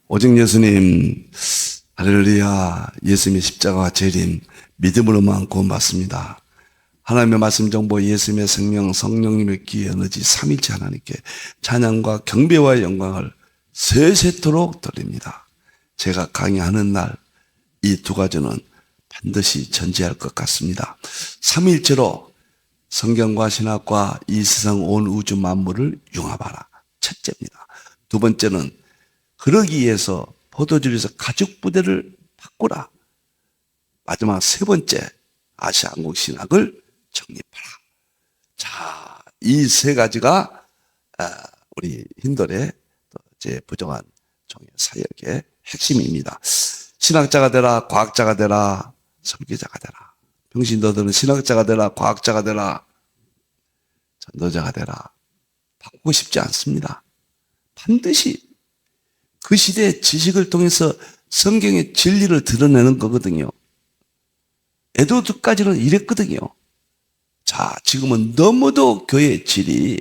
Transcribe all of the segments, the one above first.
오직 예수님, 할렐루야, 예수님의 십자가와 재림, 믿음으로만 구원받습니다. 하나님의 말씀 정보, 예수님의 생명, 성령님의 기회 에너지 삼일째 하나님께 찬양과 경배와 영광을 세세토록 드립니다. 제가 강의하는 날 이 두 가지는 반드시 전제할 것 같습니다. 삼일째로 성경과 신학과 이 세상 온 우주 만물을 융합하라. 첫째입니다. 두 번째는 그러기 위해서 포도주에서 가죽 부대를 바꾸라. 마지막 세 번째, 아시아 한국 신학을 정립하라. 자, 이 세 가지가 우리 힌돌의 제 부정한 종의 사역의 핵심입니다. 신학자가 되라, 과학자가 되라, 설계자가 되라. 병신도들은 신학자가 되라, 과학자가 되라, 전도자가 되라. 바꾸고 싶지 않습니다. 반드시 그 시대의 지식을 통해서 성경의 진리를 드러내는 거거든요. 에도드까지는 이랬거든요. 자, 지금은 너무도 교회의 질이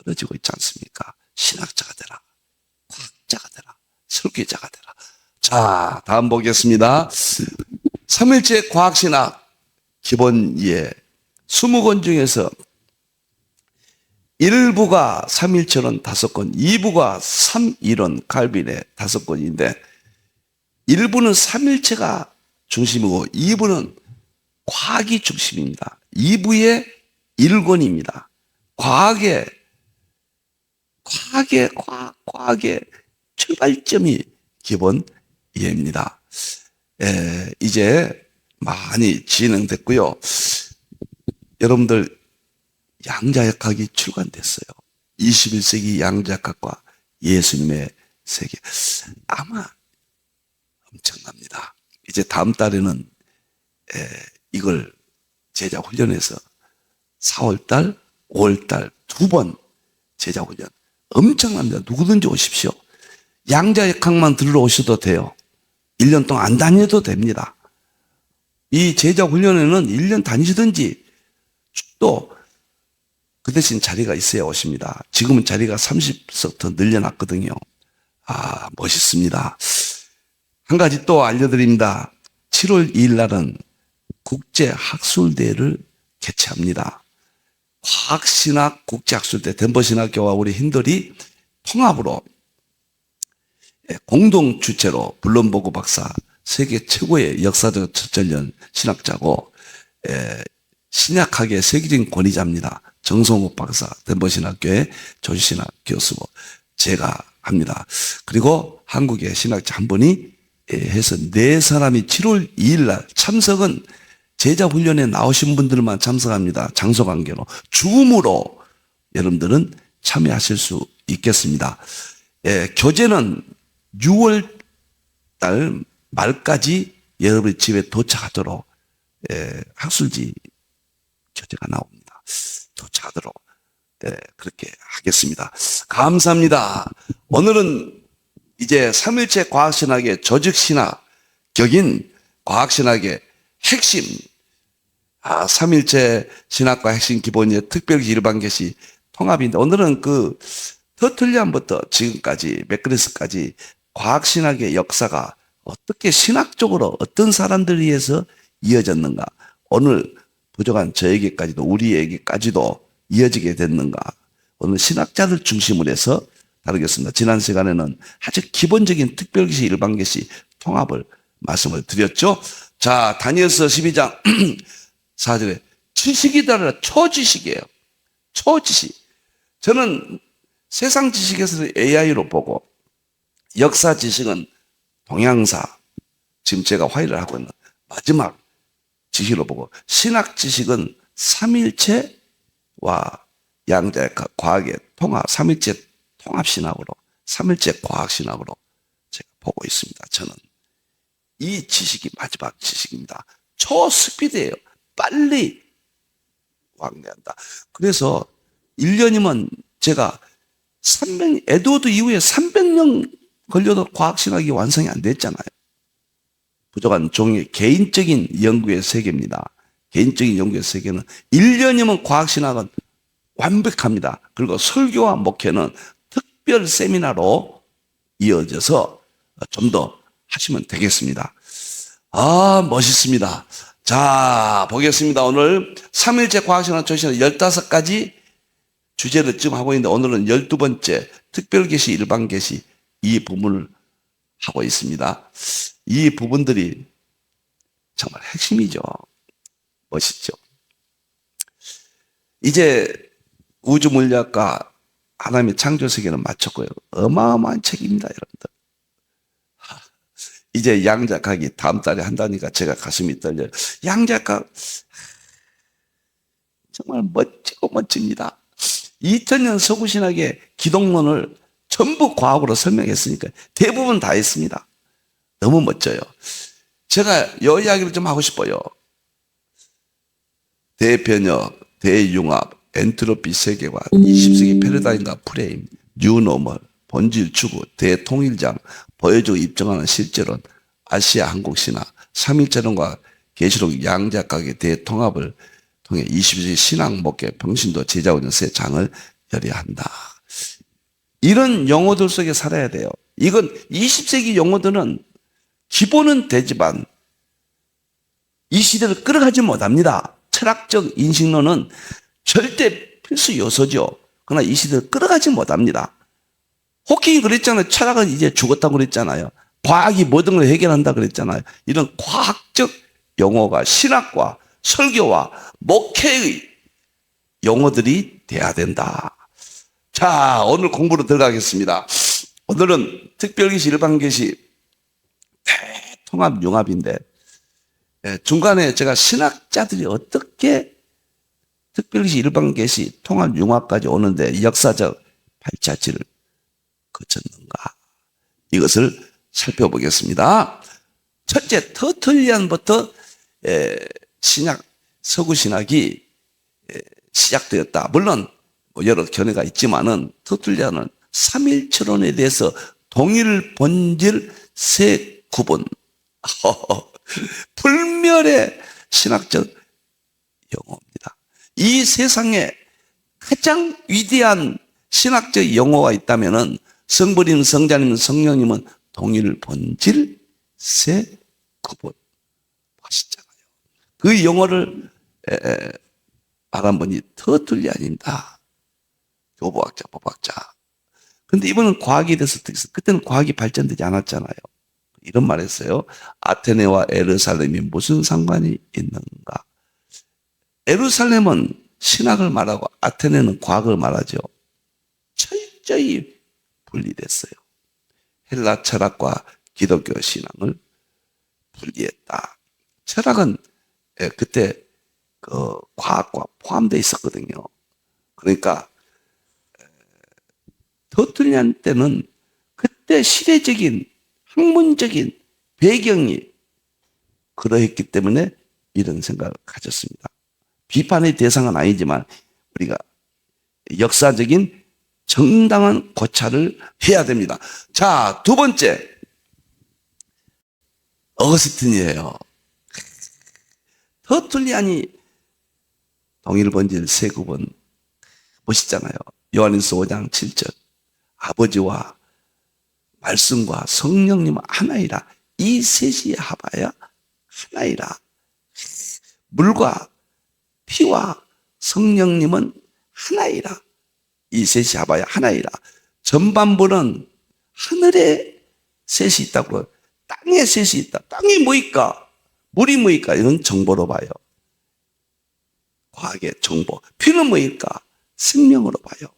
떨어지고 있지 않습니까? 신학자가 되라, 과학자가 되라, 설계자가 되라. 자, 다음 보겠습니다. 삼일째 과학신학 기본 이해 20권 중에서 1부가 삼일체론 5권, 2부가 삼이론 칼빈의 5권인데 1부는 삼일체가 중심이고 2부는 과학이 중심입니다. 2부의 1권입니다. 과학의 출발점이 기본 이해입니다. 이제 많이 진행됐고요. 여러분들 양자역학이 출간됐어요. 21세기 양자역학과 예수님의 세계. 아마 엄청납니다. 이제 다음 달에는 이걸 제자 훈련해서 4월달, 5월달 2번 제자 훈련. 엄청납니다. 누구든지 오십시오. 양자역학만 들으러 오셔도 돼요. 1년 동안 안 다녀도 됩니다. 이 제자 훈련에는 1년 다니시든지 또 그 대신 자리가 있어야 오십니다. 지금은 자리가 30석 더 늘려놨거든요. 아, 멋있습니다. 한 가지 또 알려드립니다. 7월 2일 날은 국제학술대회를 개최합니다. 과학신학 국제학술대 덴버신학교와 우리 힌들이 통합으로 공동 주체로 블럼버그 박사 세계 최고의 역사적 첫전련 신학자고 신약학의 세계적인 권위자입니다. 정성욱 박사 덴버신학교의 조지신학 교수고 제가 합니다. 그리고 한국의 신학자 한 분이 해서 4사람이 7월 2일 날 참석은 제자훈련에 나오신 분들만 참석합니다. 장소관계로 줌으로 여러분들은 참여하실 수 있겠습니다. 교재는 6월 달 말까지 여러분의 집에 도착하도록 학술지 교재가 나옵니다. 도착하도록 그렇게 하겠습니다. 감사합니다. 오늘은 이제 삼일체 과학신학의 조직신학 격인 과학신학의 핵심 삼일체 신학과 핵심 기본의 특별기 일반계시 통합인데 오늘은 그 터틀리안부터 지금까지 맥그리스까지 과학신학의 역사가 어떻게 신학적으로 어떤 사람들에 의해서 이어졌는가, 오늘 부족한 저에게까지도 우리에게까지도 이어지게 됐는가, 오늘 신학자들 중심으로 해서 다루겠습니다. 지난 시간에는 아주 기본적인 특별계시 일반계시 통합을 말씀을 드렸죠. 자, 다니엘서 12장 4절에 지식이다라 초지식이에요. 초지식. 저는 세상 지식에서는 AI로 보고 역사 지식은 동양사, 지금 제가 화의를 하고 있는 마지막 지식으로 보고 신학 지식은 삼일체와 양자역학 과학의 통합, 삼일체 통합신학으로, 삼일체 과학신학으로 제가 보고 있습니다. 저는 이 지식이 마지막 지식입니다. 초스피드예요. 빨리 왕래한다. 그래서 1년이면 제가 에드워드 이후에 300년 걸려도 과학신학이 완성이 안 됐잖아요. 부족한 종의 개인적인 연구의 세계입니다. 개인적인 연구의 세계는 1년이면 과학신학은 완벽합니다. 그리고 설교와 목회는 특별 세미나로 이어져서 좀 더 하시면 되겠습니다. 아, 멋있습니다. 자, 보겠습니다. 오늘 3일째 과학시간 조시는 15가지 주제를 지금 하고 있는데 오늘은 12번째 특별계시, 일반계시 이 부분을 하고 있습니다. 이 부분들이 정말 핵심이죠. 멋있죠. 이제 우주물리학과 하나님의 창조세계는 마쳤고요. 어마어마한 책입니다, 여러분들. 이제 양작하기 다음 달에 한다니까 제가 가슴이 떨려요. 양작학 정말 멋지고 멋집니다. 2000년 서구신학의 기독론을 전부 과학으로 설명했으니까 대부분 다 했습니다. 너무 멋져요. 제가 이 이야기를 좀 하고 싶어요. 대변역, 대융합, 엔트로피 세계관, 20세기 패러다임과 프레임, 뉴노멀, 본질 추구, 대통일장, 보여주고 입증하는 실제론, 아시아 한국신화, 삼일체론과 계시록 양자각의 대통합을 통해 21세기 신학 목회 병신도 제자훈련 세 장을 열어야 한다. 이런 용어들 속에 살아야 돼요. 이건 20세기 용어들은 기본은 되지만 이 시대를 끌어가지 못합니다. 철학적 인식론은 절대 필수 요소죠. 그러나 이 시대를 끌어가지 못합니다. 호킹이 그랬잖아요. 철학은 이제 죽었다고 그랬잖아요. 과학이 모든 걸 해결한다 그랬잖아요. 이런 과학적 용어가 신학과 설교와 목회의 용어들이 돼야 된다. 자, 오늘 공부로 들어가겠습니다. 오늘은 특별계시, 일반계시, 대통합, 융합인데 중간에 제가 신학자들이 어떻게 특별계시, 일반계시, 통합, 융합까지 오는데 역사적 발자취를 거쳤는가, 이것을 살펴보겠습니다. 첫째, 터틀리안부터 신약, 서구신학이 시작되었다. 물론 여러 견해가 있지만은 터툴리안은 삼일체론에 대해서 동일 본질 세 구분, 불멸의 신학적 용어입니다. 이 세상에 가장 위대한 신학적 용어가 있다면은 성부님, 성자님, 성령님은 동일 본질 세 구분. 멋있잖아요. 그 용어를 말한 분이 터툴리안입니다. 교보학자, 법학자. 근데 이분은 과학에 대해서 특히 그때는 과학이 발전되지 않았잖아요. 이런 말 했어요. 아테네와 예루살렘이 무슨 상관이 있는가? 예루살렘은 신학을 말하고 아테네는 과학을 말하죠. 철저히 분리됐어요. 헬라 철학과 기독교 신앙을 분리했다. 철학은 그때 그 과학과 포함되어 있었거든요. 그러니까 터툴리안 때는 그때 시대적인 학문적인 배경이 그러했기 때문에 이런 생각을 가졌습니다. 비판의 대상은 아니지만 우리가 역사적인 정당한 고찰을 해야 됩니다. 자, 두 번째, 어거스틴이에요. 터툴리안이 동일 본질 세 구분 멋있잖아요. 요한일서 5장 7절, 아버지와 말씀과 성령님은 하나이라. 이 셋이 합하여 하나이라. 물과 피와 성령님은 하나이라. 이 셋이 합하여 하나이라. 전반부는 하늘에 셋이 있다고, 땅에 셋이 있다. 땅이 뭐일까? 물이 뭐일까? 이런 정보로 봐요. 과학의 정보. 피는 뭐일까? 생명으로 봐요.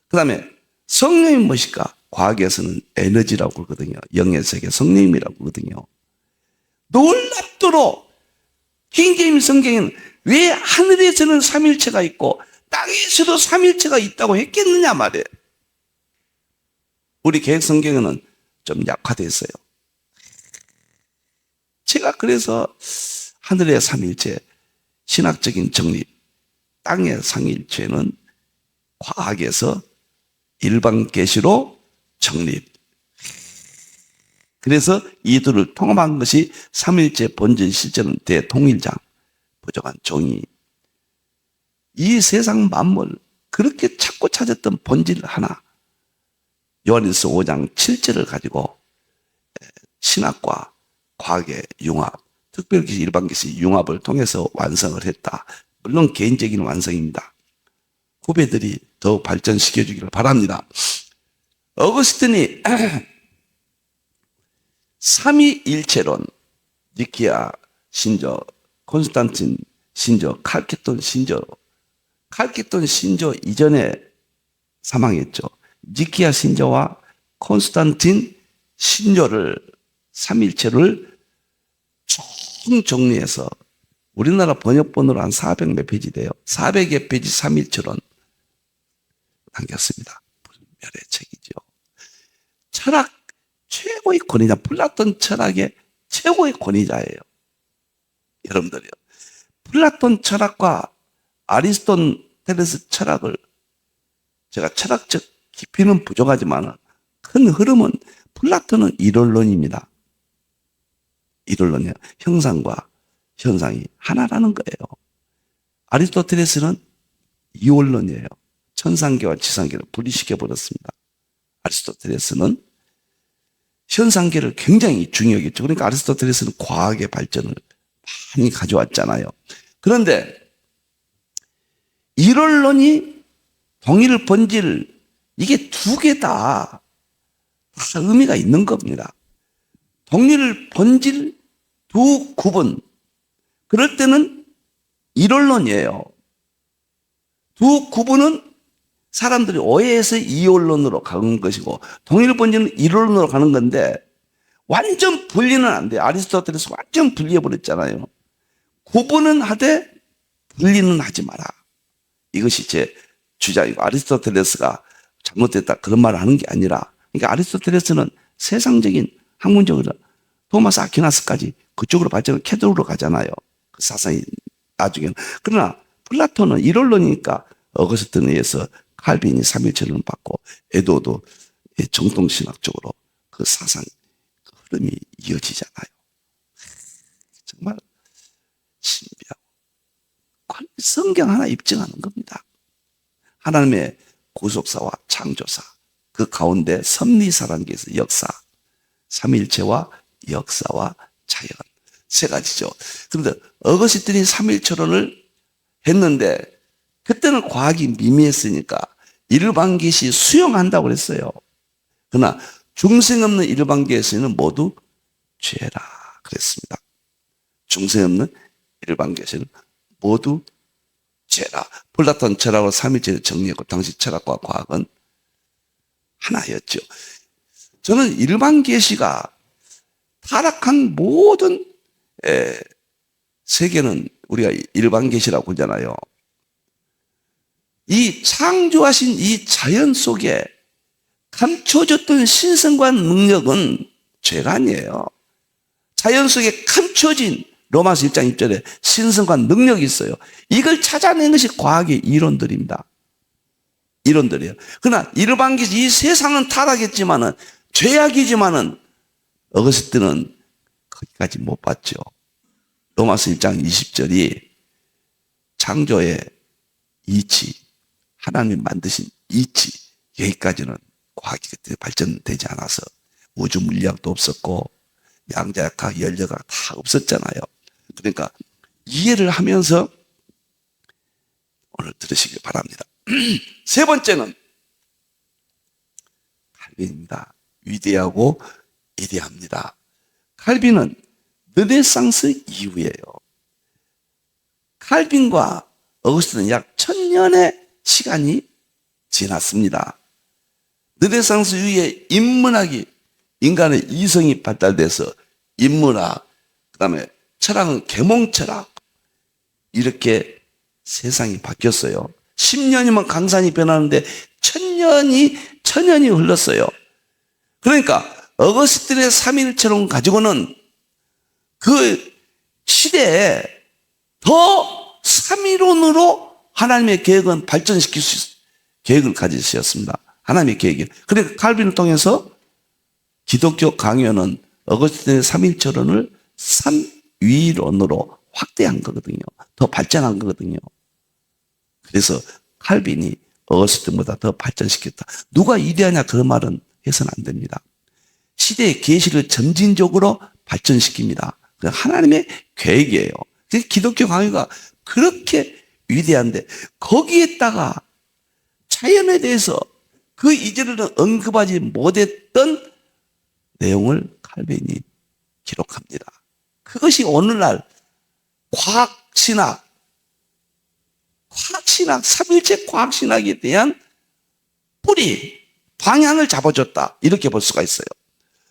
그 다음에 성령이 무엇일까? 과학에서는 에너지라고 그러거든요. 영의 세계 성령님이라고 그러거든요. 놀랍도록 킹제임스 성경에는 왜 하늘에서는 삼일체가 있고 땅에서도 삼일체가 있다고 했겠느냐 말이에요. 우리 개혁 성경에는 좀 약화되어 있어요. 제가 그래서 하늘의 삼일체, 신학적인 정립, 땅의 삼일체는 과학에서 일반 계시로 정립. 그래서 이들을 통합한 것이 삼일체 본질 실제는 대통일장, 부족한 종이. 이 세상 만물 그렇게 찾고 찾았던 본질 하나, 요한일서 5장 7절을 가지고 신학과 과학의 융합, 특별계시, 일반계시 융합을 통해서 완성을 했다. 물론 개인적인 완성입니다. 후배들이 더 발전시켜 주기를 바랍니다. 어거스틴이 삼위일체론, 니케아 신조, 콘스탄틴 신조, 칼케돈 신조, 칼케돈 신조 이전에 사망했죠. 니케아 신조와 콘스탄틴 신조를 삼일체를 총 정리해서 우리나라 번역본으로 한 400 몇 페이지 돼요. 400여 페이지 삼일체론 남겼습니다. 불멸의 책이죠. 철학 최고의 권위자, 플라톤 철학의 최고의 권위자예요. 여러분들이요. 플라톤 철학과 아리스토텔레스 철학을 제가 철학적 깊이는 부족하지만 큰 흐름은 플라톤은 이론론입니다. 이론론이에요. 형상과 현상이 하나라는 거예요. 아리스토텔레스는 이원론이에요. 천상계와 지상계를 분리시켜 버렸습니다. 아리스토텔레스는 현상계를 굉장히 중요하겠죠. 그러니까 아리스토텔레스는 과학의 발전을 많이 가져왔잖아요. 그런데 이론론이 동일 본질, 이게 두 개 다 의미가 있는 겁니다. 동일 본질, 두 구분. 그럴 때는 이론론이에요. 두 구분은 사람들이 오해해서 이론론으로 가는 것이고 동일 본질은 이론론으로 가는 건데 완전 분리는 안 돼요. 아리스토텔레스 완전 분리해버렸잖아요. 구분은 하되 분리는 하지 마라. 이것이 제 주장이고 아리스토텔레스가 잘못됐다 그런 말을 하는 게 아니라 그러니까 아리스토텔레스는 세상적인 학문적으로 토마스 아퀴나스까지 그쪽으로 발전을 캐도로 가잖아요. 그 사상이 나중에는. 그러나 플라톤은 이론론이니까 어거스틴에 의해서 칼빈이 삼일체론을 받고 에도도 정통신학적으로 그 사상 그 흐름이 이어지잖아요. 정말 신비하고 성경 하나 입증하는 겁니다. 하나님의 구속사와 창조사, 그 가운데 섭리사라는 게 있어요. 역사, 삼일체와 역사와 자연, 세 가지죠. 그런데 어거스틴이 삼일체론을 했는데 그때는 과학이 미미했으니까 일반계시 수용한다고 그랬어요. 그러나 중생 없는 일반계시는 모두 죄라 그랬습니다. 중생 없는 일반계시는 모두 죄라. 플라톤 철학으로 삼일체를 정리했고 당시 철학과 과학은 하나였죠. 저는 일반계시가 타락한 모든 세계는 우리가 일반계시라고 하잖아요. 이 창조하신 이 자연 속에 감춰졌던 신성과 능력은 죄가 아니에요. 자연 속에 감춰진 로마서 1장 1절에 신성과 능력이 있어요. 이걸 찾아낸 것이 과학의 이론들입니다. 이론들이에요. 그러나 일반계시 이 세상은 타락했지만은 죄악이지만은 어거스틴은 거기까지 못 봤죠. 로마서 1장 20절이 창조의 이치, 하나님이 만드신 이치, 여기까지는 과학이 그때 발전되지 않아서 우주 물리학도 없었고 양자역학, 연력학 다 없었잖아요. 그러니까 이해를 하면서 오늘 들으시길 바랍니다. 세 번째는 칼빈입니다. 위대하고 이대합니다. 칼빈은 르네상스 이후예요. 칼빈과 어거스틴은 약 1000년의 시간이 지났습니다. 르네상스 이후에 인문학이 인간의 이성이 발달돼서 인문학, 그 다음에 철학은 계몽철학, 이렇게 세상이 바뀌었어요. 10년이면 강산이 변하는데 1000년이 흘렀어요. 그러니까 어거스틴의 삼일체론 가지고는 그 시대에 더 삼위론으로 하나님의 계획은 발전시킬 수 있어요. 계획을 가지셨습니다. 하나님의 계획이에요. 그러니까 칼빈을 통해서 기독교 강요는 어거스틴의 삼일체론을 삼위론으로 확대한 거거든요. 더 발전한 거거든요. 그래서 칼빈이 어거스틴보다 더 발전시켰다. 누가 위대하냐 그런 말은 해서는 안 됩니다. 시대의 계시를 점진적으로 발전시킵니다. 그 하나님의 계획이에요. 기독교 강요가 그렇게 위대한데 거기에다가 자연에 대해서 그 이전에는 언급하지 못했던 내용을 칼빈이 기록합니다. 그것이 오늘날 과학신학, 삼일체 과학신학에 대한 뿌리, 방향을 잡아줬다. 이렇게 볼 수가 있어요.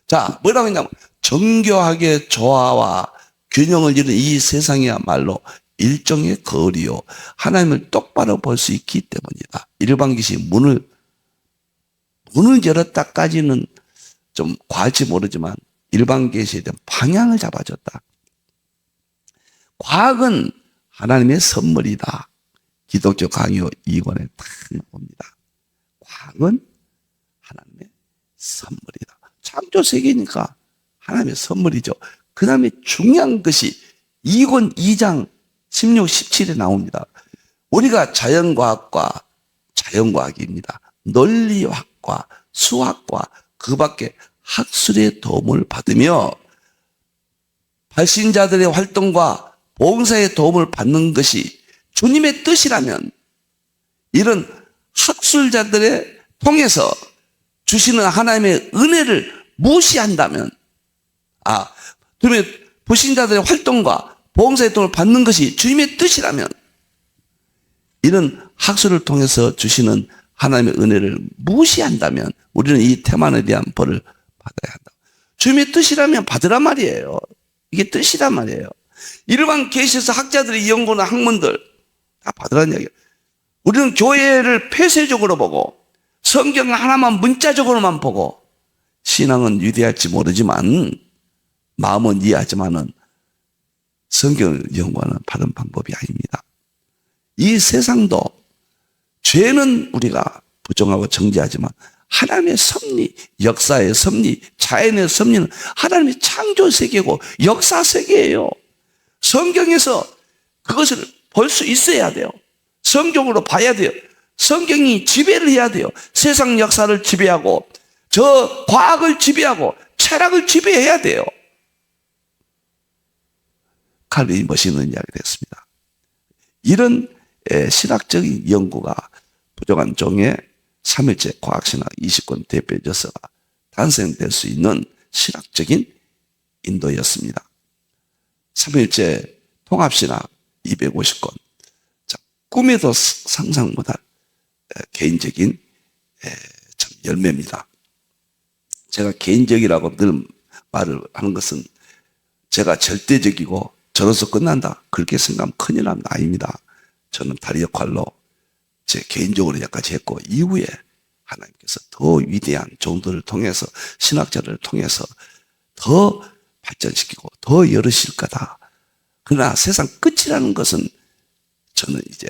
자, 뭐라고 했냐면 정교하게 조화와 균형을 이루는 이 세상이야말로 일종의 거리요. 하나님을 똑바로 볼 수 있기 때문이다. 일반 계시 문을 열었다까지는 좀 과할지 모르지만 일반 계시에 대한 방향을 잡아줬다. 과학은 하나님의 선물이다. 기독교 강요 2권에 딱 봅니다. 과학은 하나님의 선물이다. 창조 세계니까 하나님의 선물이죠. 그 다음에 중요한 것이 2권 2장 16, 17에 나옵니다. 우리가 자연과학입니다. 논리학과 수학과 그 밖에 학술의 도움을 받으며 발신자들의 활동과 봉사의 도움을 받는 것이 주님의 뜻이라면 이런 학술자들의 통해서 주시는 하나님의 은혜를 무시한다면 그러면 불신자들의 활동과 봉사의 도움을 받는 것이 주님의 뜻이라면 이런 학술을 통해서 주시는 하나님의 은혜를 무시한다면 우리는 이 태만에 대한 벌을 받아야 한다. 주님의 뜻이라면 받으란 말이에요. 이게 뜻이란 말이에요. 일반 계시에서 학자들이 연구하는 학문들 다 받으라는 이야기예요. 우리는 교회를 폐쇄적으로 보고 성경 하나만 문자적으로만 보고 신앙은 위대할지 모르지만 마음은 이해하지만은 성경을 연구하는 바른 방법이 아닙니다. 이 세상도 죄는 우리가 부정하고 정죄하지만 하나님의 섭리, 역사의 섭리, 자연의 섭리는 하나님의 창조 세계고 역사 세계예요. 성경에서 그것을 볼 수 있어야 돼요. 성경으로 봐야 돼요. 성경이 지배를 해야 돼요. 세상 역사를 지배하고 저 과학을 지배하고 철학을 지배해야 돼요. 칼빈이 멋있는 이야기를 했습니다. 이런 신학적인 연구가 부족한 종의 3일째 과학신학 20권 대표저서가 탄생될 수 있는 신학적인 인도였습니다. 3일째 통합신학 250권. 자, 꿈에도 상상 못할 개인적인 참 열매입니다. 제가 개인적이라고 늘 말을 하는 것은 제가 절대적이고 저로서 끝난다. 그렇게 생각하면 큰일 납니다. 아닙니다. 저는 다리 역할로 제 개인적으로 여기까지 했고 이후에 하나님께서 더 위대한 종들을 통해서 신학자들을 통해서 더 발전시키고 더 열으실 거다. 그러나 세상 끝이라는 것은 저는 이제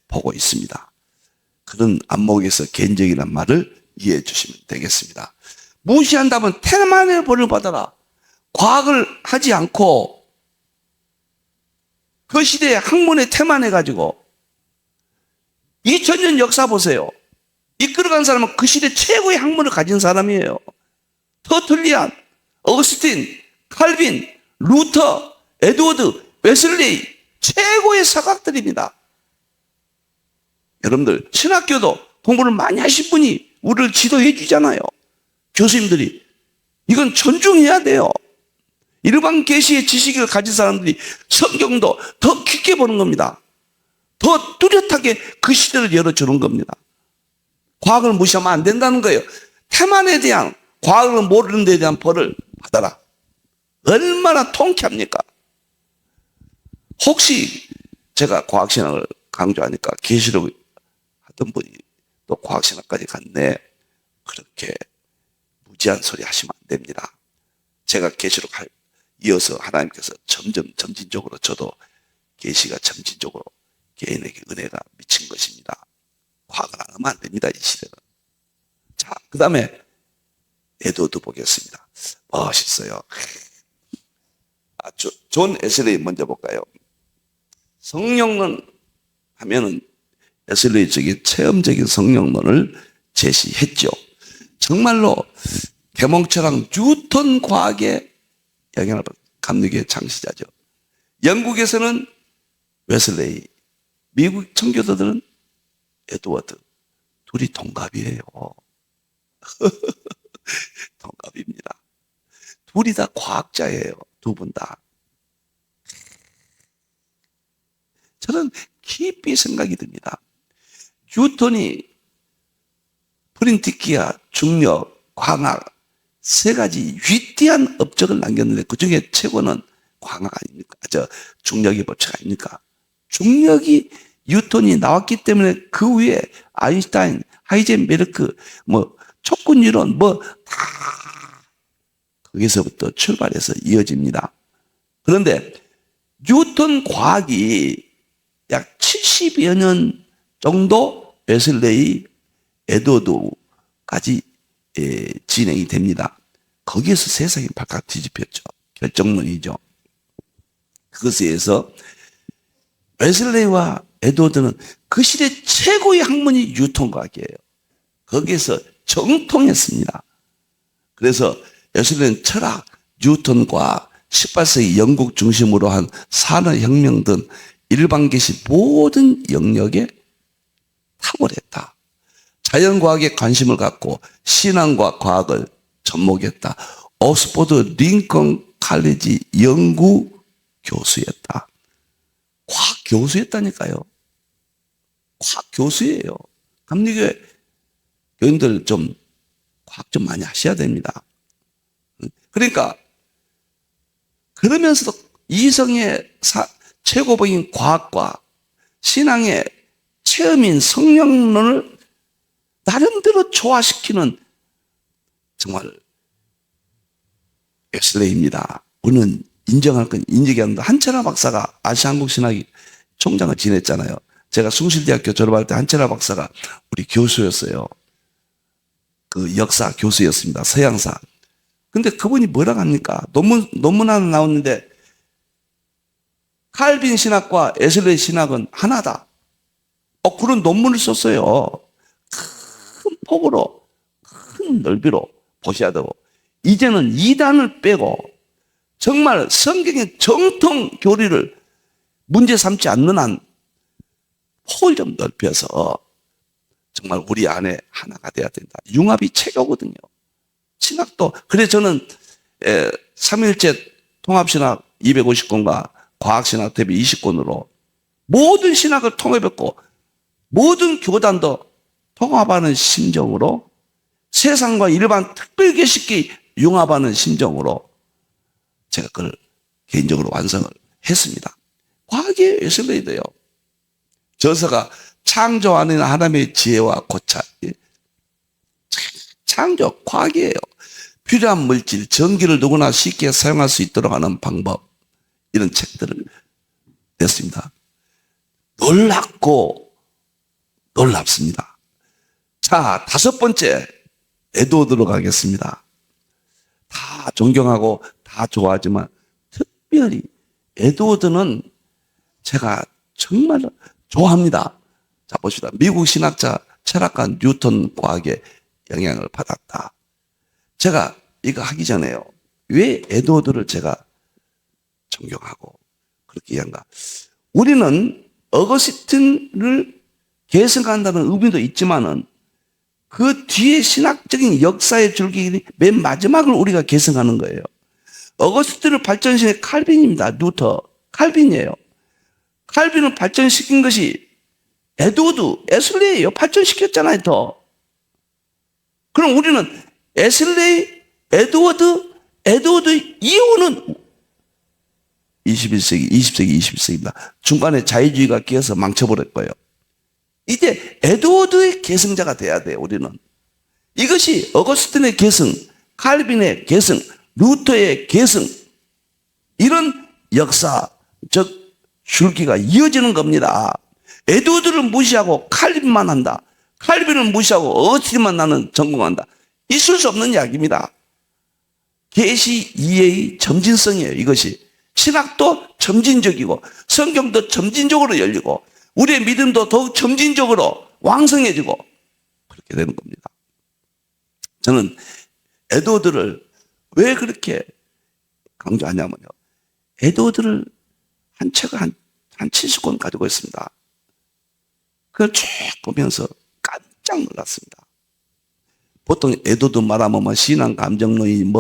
보고 있습니다. 그런 안목에서 개인적이라는 말을 이해해 주시면 되겠습니다. 무시한다면 태만의 벌을 받아라. 과학을 하지 않고 그 시대에 학문에 태만해가지고 2000년 역사 보세요. 이끌어간 사람은 그 시대 최고의 학문을 가진 사람이에요. 터툴리안, 어거스틴, 칼빈, 루터, 에드워드, 웨슬레이 최고의 사각들입니다. 여러분들 신학교도 공부를 많이 하신 분이 우리를 지도해 주잖아요. 교수님들이. 이건 존중해야 돼요. 일반 계시의 지식을 가진 사람들이 성경도 더 깊게 보는 겁니다. 더 뚜렷하게 그 시대를 열어주는 겁니다. 과학을 무시하면 안 된다는 거예요. 태만에 대한 과학을 모르는 데에 대한 벌을 받아라. 얼마나 통쾌합니까? 혹시 제가 과학신학을 강조하니까 계시록 하던 분이 또 과학신학까지 갔네. 그렇게 무지한 소리 하시면 안 됩니다. 제가 계시록 이어서 하나님께서 점진적으로 저도 계시가 점진적으로 개인에게 은혜가 미친 것입니다. 과학을 안 하면 안 됩니다. 이 시대는. 자, 그 다음에 에드워드 보겠습니다. 멋있어요. 존 에슬레이 먼저 볼까요? 성령론 하면은 에슬레이 쪽이 체험적인 성령론을 제시했죠. 정말로 대몽철학 뉴턴 과학의 영향을 받은 감리교의 창시자죠. 영국에서는 웨슬레이, 미국 청교도들은 에드워드. 둘이 동갑이에요. 동갑입니다. 둘이 다 과학자예요. 두 분 다. 저는 깊이 생각이 듭니다. 뉴턴이 프린티키아, 중력, 광학 세 가지 위대한 업적을 남겼는데 그 중에 최고는 광학 아닙니까? 중력의 법칙 아닙니까? 중력이 뉴턴이 나왔기 때문에 그 위에 아인슈타인, 하이젠베르크, 촉군 이론 다 거기서부터 출발해서 이어집니다. 그런데 뉴턴 과학이 약 70여 년 정도 웨슬레이, 에드워드까지 진행이 됩니다. 거기에서 세상이 발칵 뒤집혔죠. 결정론이죠. 그것에 의해서 웨슬레이와 에드워드는 그 시대 최고의 학문이 뉴턴 과학이에요. 거기에서 정통했습니다. 그래서 웨슬레이는 철학, 뉴턴 과학, 18세기 영국 중심으로 한 산업혁명 등 일반계시 모든 영역에 탁월했다. 자연과학에 관심을 갖고 신앙과 과학을 접목했다. 옥스퍼드 링컨 칼리지 연구 교수였다. 과학 교수였다니까요. 과학 교수예요. 감리교회 교인들 좀 과학 좀 많이 하셔야 됩니다. 그러니까 그러면서도 이성의 최고봉인 과학과 신앙의 체험인 성령론을 나름대로 조화시키는 정말 웨슬레이입니다. 우리는 인정할 건 인정이 안 된다. 한철아 박사가 아시아한국신학이 총장을 지냈잖아요. 제가 숭실대학교 졸업할 때 한철아 박사가 우리 교수였어요. 그 역사 교수였습니다. 서양사. 근데 그분이 뭐라고 합니까? 논문 하나 나오는데 칼빈 신학과 웨슬레이 신학은 하나다. 그런 논문을 썼어요. 큰 폭으로, 큰 넓이로 보셔야 되고, 이제는 이단을 빼고, 정말 성경의 정통 교리를 문제 삼지 않는 한, 폭을 좀 넓혀서, 정말 우리 안에 하나가 돼야 된다. 융합이 최고거든요. 신학도, 그래서 저는, 3일째 통합신학 250권과 과학신학 대비 20권으로 모든 신학을 통합했고, 모든 교단도 통합하는 심정으로 세상과 일반 특별계시기 융합하는 심정으로 제가 그걸 개인적으로 완성을 했습니다. 과학의 웨슬레이도요. 저서가 창조하는 하나님의 지혜와 고찰. 창조, 과학이에요. 필요한 물질, 전기를 누구나 쉽게 사용할 수 있도록 하는 방법. 이런 책들을 냈습니다. 놀랍고 놀랍습니다. 자, 5번째 에드워드로 가겠습니다. 다 존경하고 다 좋아하지만 특별히 에드워드는 제가 정말 좋아합니다. 자, 봅시다. 미국 신학자, 철학가 뉴턴 과학의 영향을 받았다. 제가 이거 하기 전에요. 왜 에드워드를 제가 존경하고 그렇게 이해한가? 우리는 어거스틴을 계승한다는 의미도 있지만은 그 뒤에 신학적인 역사의 줄기 맨 마지막을 우리가 계승하는 거예요. 어거스틴을 발전시킨 칼빈입니다. 루터. 칼빈이에요. 칼빈을 발전시킨 것이 에드워드, 웨슬레이예요. 발전시켰잖아요, 더. 그럼 우리는 웨슬레이, 에드워드 이후는 21세기, 20세기, 21세기입니다. 중간에 자유주의가 끼어서 망쳐버릴 거예요. 이제 에드워드의 계승자가 돼야 돼요, 우리는. 이것이 어거스틴의 계승, 칼빈의 계승, 루터의 계승, 이런 역사적 줄기가 이어지는 겁니다. 에드워드를 무시하고 칼빈만 한다. 칼빈을 무시하고 어거스틴만 나는 전공한다. 있을 수 없는 이야기입니다. 계시 이해의 점진성이에요, 이것이. 신학도 점진적이고 성경도 점진적으로 열리고 우리의 믿음도 더욱 점진적으로 왕성해지고 그렇게 되는 겁니다. 저는 에드워드를 왜 그렇게 강조하냐면요. 에드워드를 책을 한 70권 가지고 있습니다. 그걸 쭉 보면서 깜짝 놀랐습니다. 보통 에드워드 말하면 뭐 신앙 감정론이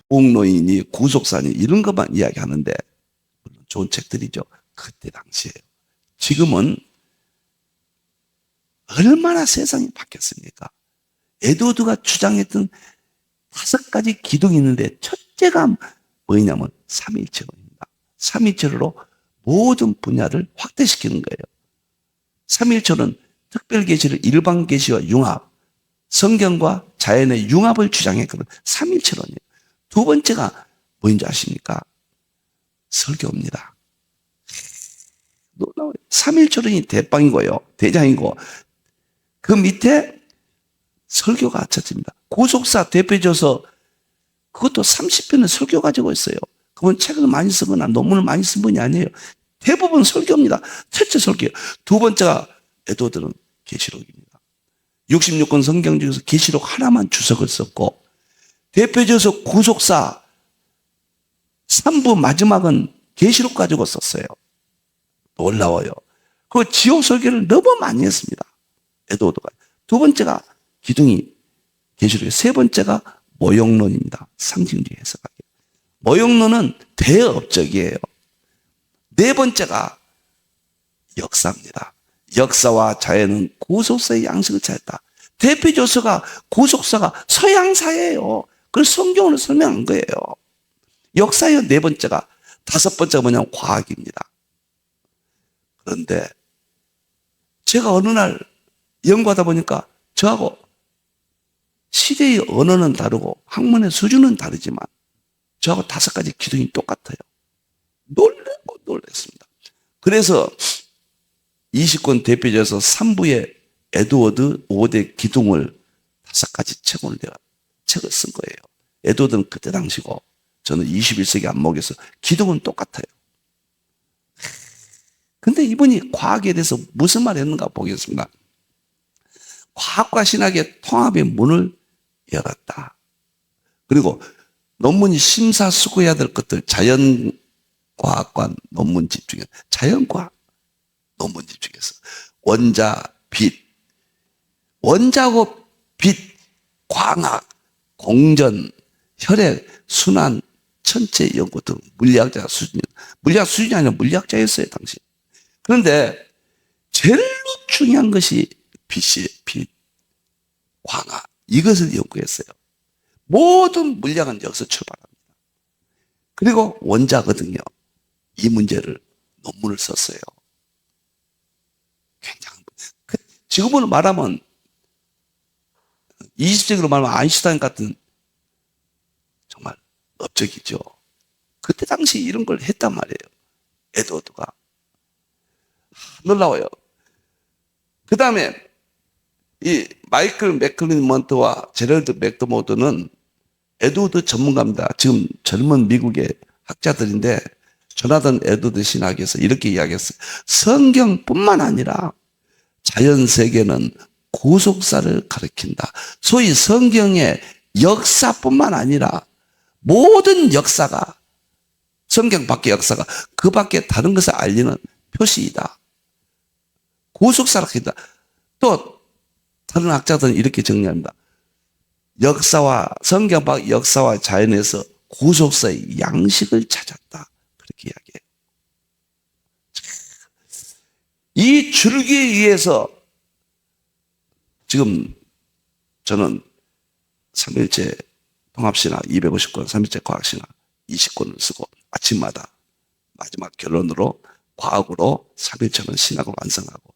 부흥론이니 구속사니 이런 것만 이야기하는데 물론 좋은 책들이죠. 그때 당시에요. 지금은 얼마나 세상이 바뀌었습니까? 에드워드가 주장했던 5가지 기둥이 있는데 첫째가 뭐냐면 삼위일체론입니다. 삼위일체론으로 모든 분야를 확대시키는 거예요. 삼위일체론 특별계시를 일반계시와 융합, 성경과 자연의 융합을 주장했거든. 삼위일체론이에요. 두 번째가 뭐인지 아십니까? 설교입니다. 놀라워요. 삼위일체론이 대빵이고요. 대장이고 그 밑에 설교가 첫째입니다. 구속사 대표져서 그것도 30편의 설교 가지고 있어요. 그건 책을 많이 쓰거나 논문을 많이 쓴 분이 아니에요. 대부분 설교입니다. 첫째 설교. 두 번째가 에드워드는 계시록입니다. 66권 성경 중에서 계시록 하나만 주석을 썼고 대표져서 구속사 3부 마지막은 계시록 가지고 썼어요. 놀라워요. 그 지옥 설교를 너무 많이 했습니다. 에드워드가. 두 번째가 기둥이 계시록이에요. 세 번째가 모욕론입니다. 상징주의 해석하기. 모욕론은 대업적이에요. 네 번째가 역사입니다. 역사와 자연은 구속사의 양식을 찾았다. 대표 조서가 구속사가 서양사예요. 그걸 성경으로 설명한 거예요. 역사의 네 번째가, 다섯 번째가 뭐냐면 과학입니다. 그런데 제가 어느 날 연구하다 보니까 저하고 시대의 언어는 다르고 학문의 수준은 다르지만 저하고 5가지 기둥이 똑같아요. 놀랬습니다. 그래서 20권 대표져서 3부의 에드워드 5대 기둥을 5가지 책을 쓴 거예요. 에드워드는 그때 당시고 저는 21세기 안목에서 기둥은 똑같아요. 근데 이분이 과학에 대해서 무슨 말을 했는가 보겠습니다. 과학과 신학의 통합의 문을 열었다. 그리고 논문이 심사숙고해야 될 것들, 자연과학과 논문 집중해서, 자연과학 논문 집중해서 원자, 빛, 원자하고 빛, 광학, 공전, 혈액, 순환, 천체 연구 등 물리학 수준이 아니라 물리학자였어요, 당시. 그런데 제일 중요한 것이 빛이에요, 빛, 광학. 이것을 연구했어요. 모든 물리학은 여기서 출발합니다. 그리고 원자거든요. 이 문제를 논문을 썼어요. 굉장히 지금으로 말하면 20세기로 말하면 아인슈타인 같은 정말 업적이죠. 그때 당시 이런 걸 했단 말이에요. 에드워드가. 놀라워요. 그 다음에 이 마이클 맥클리먼트와 제럴드 맥더모드는 에드워드 전문가입니다. 지금 젊은 미국의 학자들인데 조나단 에드워드 신학에서 이렇게 이야기했어요. 성경뿐만 아니라 자연세계는 구속사를 가리킨다. 소위 성경의 역사뿐만 아니라 모든 역사가, 성경 밖의 역사가 그 밖에 다른 것을 알리는 표시이다. 구속사를 가리킨다. 또 다른 학자들은 이렇게 정리합니다. 역사와, 성경 밖 역사와 자연에서 구속사의 양식을 찾았다. 그렇게 이야기해요. 이 줄기에 의해서 지금 저는 삼일체 통합신학 250권, 삼일체 과학신학 20권을 쓰고 아침마다 마지막 결론으로 과학으로 삼일체는 신학을 완성하고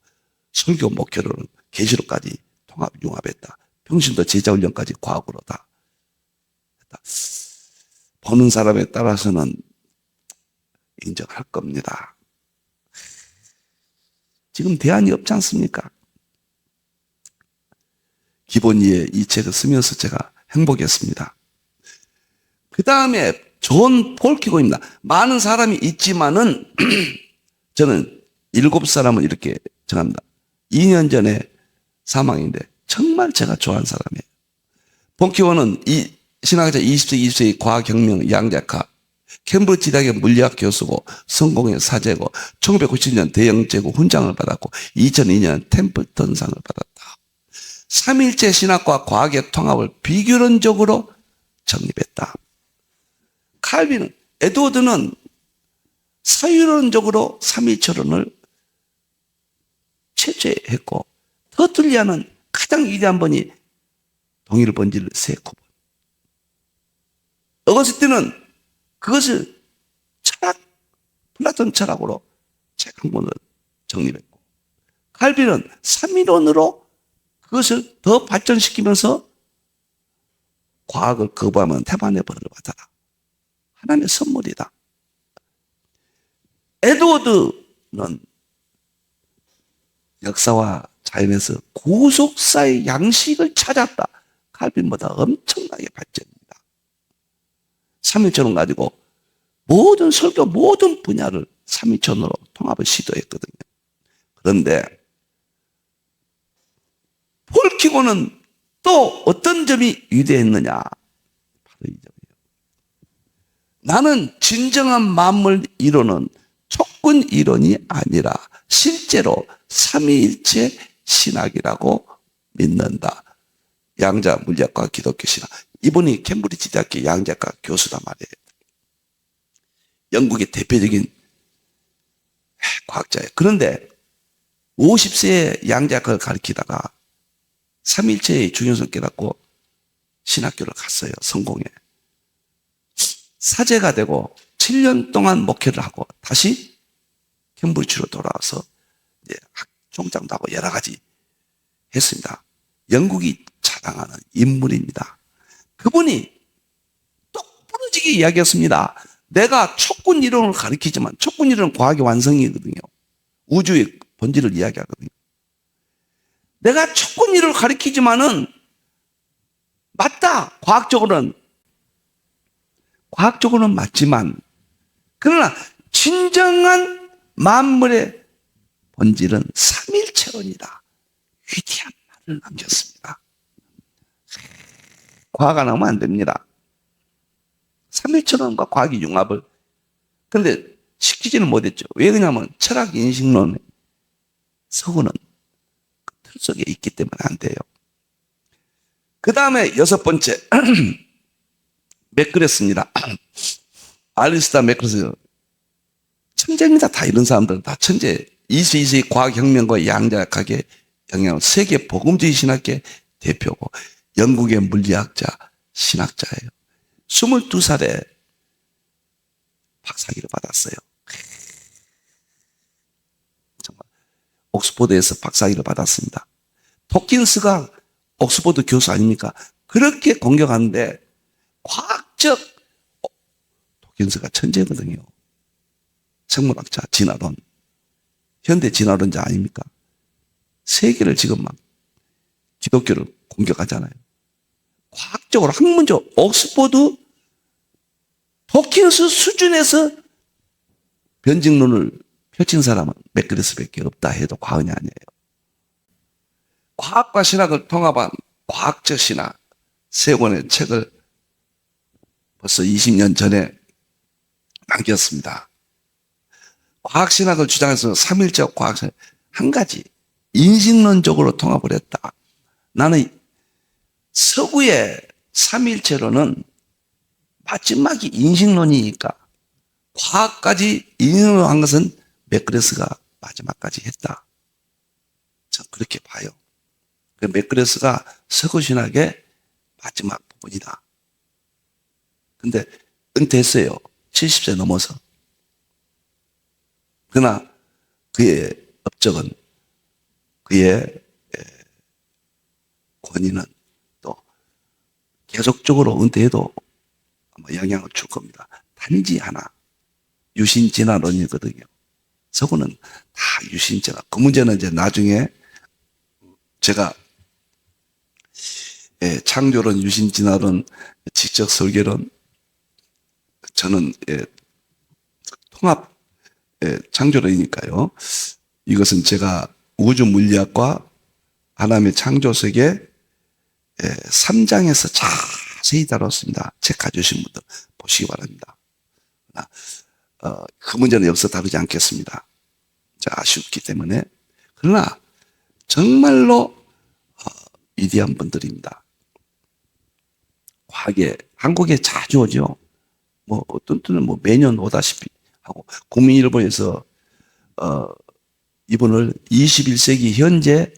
설교 목표로는 계시록까지 통합 융합했다. 평신도 제자훈련까지 과학으로 다 했다. 보는 사람에 따라서는 인정할 겁니다. 지금 대안이 없지 않습니까? 기본 이해 이 책을 쓰면서 제가 행복했습니다. 그 다음에 존 폴키고입니다. 많은 사람이 있지만은 저는 7사람을 이렇게 정합니다. 2년 전에 사망인데 정말 정말 제가 좋아하는 사람이에요. 본키워는 이 신학자 20세기, 20세기 과학혁명 양자카, 캠브리지 대학의 물리학 교수고 성공의 사제고 1990년 대영제고 훈장을 받았고 2002년 템플턴상을 받았다. 삼일체 신학과 과학의 통합을 비교론적으로 정립했다. 칼빈은, 에드워드는 사유론적으로 삼일체론을 체제했고 터툴리아는 가장 위대한 분이 동일 번지를 세 구분. 어거스틴은 그것을 철학, 플라톤 철학으로 책 한 권을 정립했고, 칼빈은 삼위론으로 그것을 더 발전시키면서 과학을 거부하면 태반의 벌을 받아라. 하나님의 선물이다. 에드워드는 역사와 자연에서 구속사의 양식을 찾았다. 칼빈보다 엄청나게 발전입니다. 삼일체론 가지고 모든 설교, 모든 분야를 삼일체론으로 통합을 시도했거든요. 그런데 폴키고는 또 어떤 점이 위대했느냐? 바로 이 점이에요. 나는 진정한 만물 이론은 촉근 이론이 아니라 실제로 삼위일체 신학이라고 믿는다. 양자 물리학과 기독교 신학. 이분이 캠브리지 대학교 양자과 교수단 말이에요. 영국의 대표적인 과학자예요. 그런데 50세에 양자학을 가르치다가 삼일체의 중요성을 깨닫고 신학교를 갔어요. 성공에. 사제가 되고 7년 동안 목회를 하고 다시 캠브리지로 돌아와서 총장도 하고 여러 가지 했습니다. 영국이 자랑하는 인물입니다. 그분이 똑부러지게 이야기했습니다. 내가 촉근 이론을 가르치지만 촉근 이론은 과학의 완성이거든요. 우주의 본질을 이야기하거든요. 내가 촉근 이론을 가르치지만은 맞다. 과학적으로는 맞지만 그러나 진정한 만물의 본질은 삼일체론이다. 위대한 말을 남겼습니다. 과학 안 하면 안 됩니다. 삼일체론과 과학의 융합을. 그런데 시키지는 못했죠. 왜 그러냐면 철학 인식론의 서구는 그 틀 속에 있기 때문에 안 돼요. 그 다음에 여섯 번째 맥그레스입니다. 알리스타 맥그레스 천재입니다. 다 이런 사람들은 다 천재. 22세기 과학혁명과 양자학의 영향을 세계 복음주의 신학계 대표고 영국의 물리학자, 신학자예요. 22살에 박사학위를 받았어요. 정말 옥스포드에서 박사학위를 받았습니다. 토킨스가 옥스포드 교수 아닙니까? 그렇게 공격하는데 과학적 토킨스가 천재거든요. 생물학자, 진화론. 현대 진화론자 아닙니까? 세계를 지금 막 기독교를 공격하잖아요. 과학적으로 학문적 옥스포드 토킨스 수준에서 변증론을 펼친 사람은 맥그레스밖에 없다 해도 과언이 아니에요. 과학과 신학을 통합한 과학적 신학 세 권의 책을 벌써 20년 전에 남겼습니다. 과학신학을 주장해서 삼일체와 과학신학 한 가지 인식론적으로 통합을 했다. 나는 서구의 삼일체론은 마지막이 인식론이니까 과학까지 인식론을 한 것은 맥그레스가 마지막까지 했다. 전 그렇게 봐요. 맥그레스가 서구신학의 마지막 부분이다. 근데 은퇴했어요. 70세 넘어서. 그러나 그의 업적은, 그의 권위는 또 계속적으로 은퇴해도 아마 영향을 줄 겁니다. 단지 하나, 유신진화론이거든요. 서구는 다 유신진화. 그 문제는 이제 나중에 제가 창조론, 유신진화론, 지적 설계론, 저는 통합 창조론이니까요. 이것은 제가 우주 물리학과 하나님의 창조 세계 3장에서 자세히 다뤘습니다. 책 가져오신 분들 보시기 바랍니다. 그 문제는 여기서 다루지 않겠습니다. 아쉽기 때문에. 그러나 정말로 위대한 분들입니다. 과학에 한국에 자주 오죠. 어떤 때는 매년 오다시피 하고, 국민일보에서 이분을 21세기 현재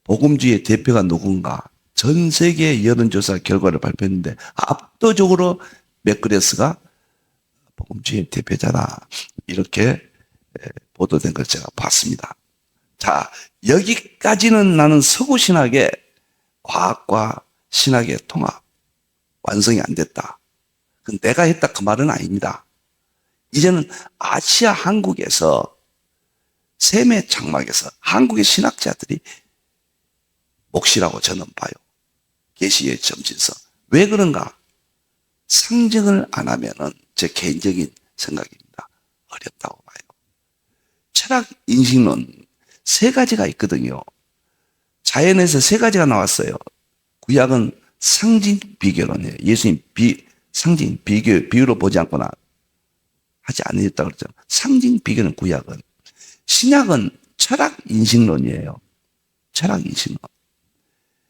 복음주의 대표가 누군가 전 세계 여론조사 결과를 발표했는데 압도적으로 맥그레스가 복음주의 대표자다, 이렇게 보도된 걸 제가 봤습니다. 자, 여기까지는 나는 서구신학의 과학과 신학의 통합 완성이 안 됐다. 그건 내가 했다 그 말은 아닙니다. 이제는 아시아 한국에서 셈의 장막에서 한국의 신학자들이 몫이라고 저는 봐요. 계시의 점진서. 왜 그런가? 상징을 안 하면은, 제 개인적인 생각입니다, 어렵다고 봐요. 철학 인식론 세 가지가 있거든요. 자연에서 세 가지가 나왔어요. 구약은 상징 비교론이에요. 예수님 상징 비유로 보지 않거나 하지 않으셨다 그랬잖아요. 상징 비교는 구약은. 신약은 철학 인식론이에요. 철학 인식론.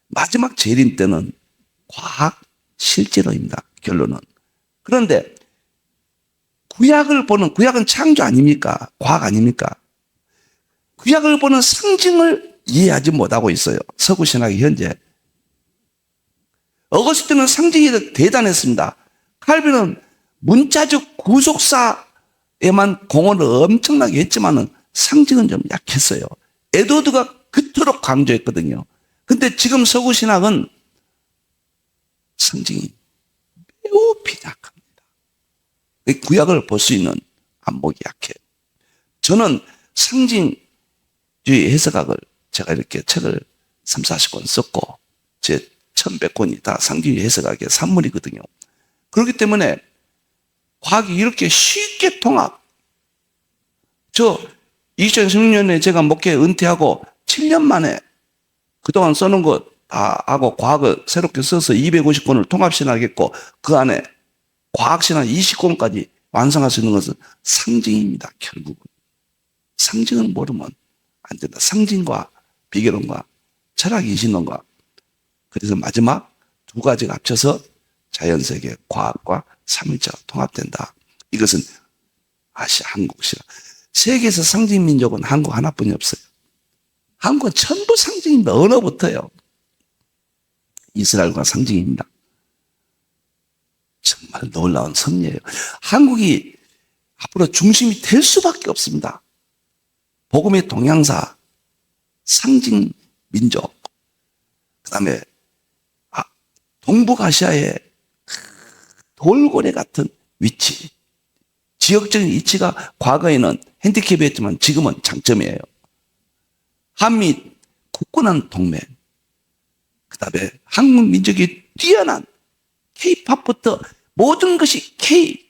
마지막 재림 때는 과학 실제로입니다. 결론은. 그런데 구약은 창조 아닙니까? 과학 아닙니까? 구약을 보는 상징을 이해하지 못하고 있어요. 서구 신학이 현재. 어거스틴은 상징이 대단했습니다. 칼빈은 문자적 구속사에만 공헌을 엄청나게 했지만은 상징은 좀 약했어요. 에드워드가 그토록 강조했거든요. 근데 지금 서구 신학은 상징이 매우 빈약합니다. 구약을 볼 수 있는 안목이 약해요. 저는 상징주의 해석학을 제가 이렇게 책을 3, 40권 썼고 제 1100권이 다 상징주의 해석학의 산물이거든요. 그렇기 때문에 과학이 이렇게 쉽게 통합. 저 2016년에 제가 목회 은퇴하고 7년 만에 그동안 써놓은 거 다 하고 과학을 새롭게 써서 250권을 통합신학했고 그 안에 과학신학 20권까지 완성할 수 있는 것은 상징입니다. 결국은. 상징을 모르면 안 된다. 상징과 비교론과 철학인신론과, 그래서 마지막 두 가지가 합쳐서 자연세계 과학과 삼일체가 통합된다. 이것은 아시아 한국신학. 세계에서 상징민족은 한국 하나뿐이 없어요. 한국은 전부 상징입니다. 언어부터요. 이스라엘과 상징입니다. 정말 놀라운 섭리예요. 한국이 앞으로 중심이 될 수밖에 없습니다. 복음의 동향사, 상징 민족, 그 다음에 동북아시아의 돌고래 같은 위치, 지역적인 위치가 과거에는 핸디캡이었지만 지금은 장점이에요. 한미 굳건한 동맹, 그 다음에 한국 민족이 뛰어난 K-팝부터 모든 것이 K.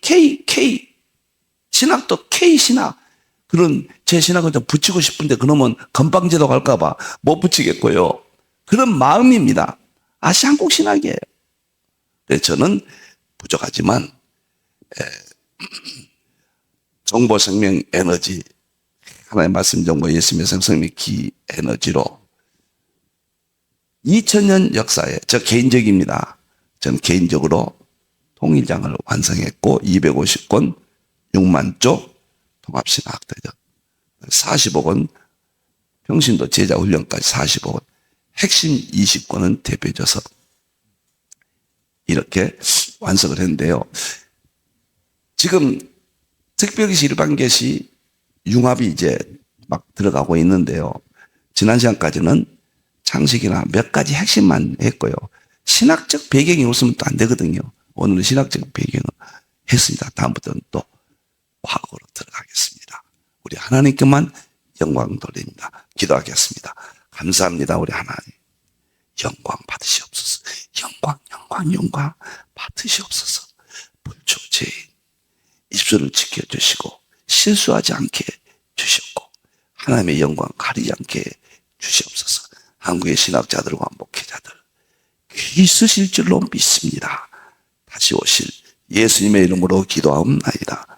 신학도 K-신학. 그런 제 신학을 좀 붙이고 싶은데 그러면 건방지다고 할까봐 못 붙이겠고요. 그런 마음입니다. 아시아 한국 신학이에요. 그래서 저는 부족하지만 정보, 생명, 에너지, 하나님의 말씀, 정보, 예수님의 생명의 기 에너지로 2000년 역사에, 저 개인적입니다. 전 개인적으로 통일장을 완성했고 250권 6만 쪽 통합신학대전 45권 평신도 제자훈련까지 45권 핵심 20권은 대표져서 이렇게 완성을 했는데요. 지금 특별계시 일반계시 융합이 이제 막 들어가고 있는데요. 지난 시간까지는 창식이나 몇 가지 핵심만 했고요. 신학적 배경이 없으면 또 안 되거든요. 오늘은 신학적 배경을 했습니다. 다음부터는 또 과거로 들어가겠습니다. 우리 하나님께만 영광 돌립니다. 기도하겠습니다. 감사합니다. 우리 하나님. 영광 받으시옵소서. 영광 받으시옵소서. 불초제인 20조를 지켜주시고 실수하지 않게 주셨고 하나님의 영광 가리지 않게 주시옵소서. 한국의 신학자들과 목회자들 있으실 줄로 믿습니다. 다시 오실 예수님의 이름으로 기도하옵나이다.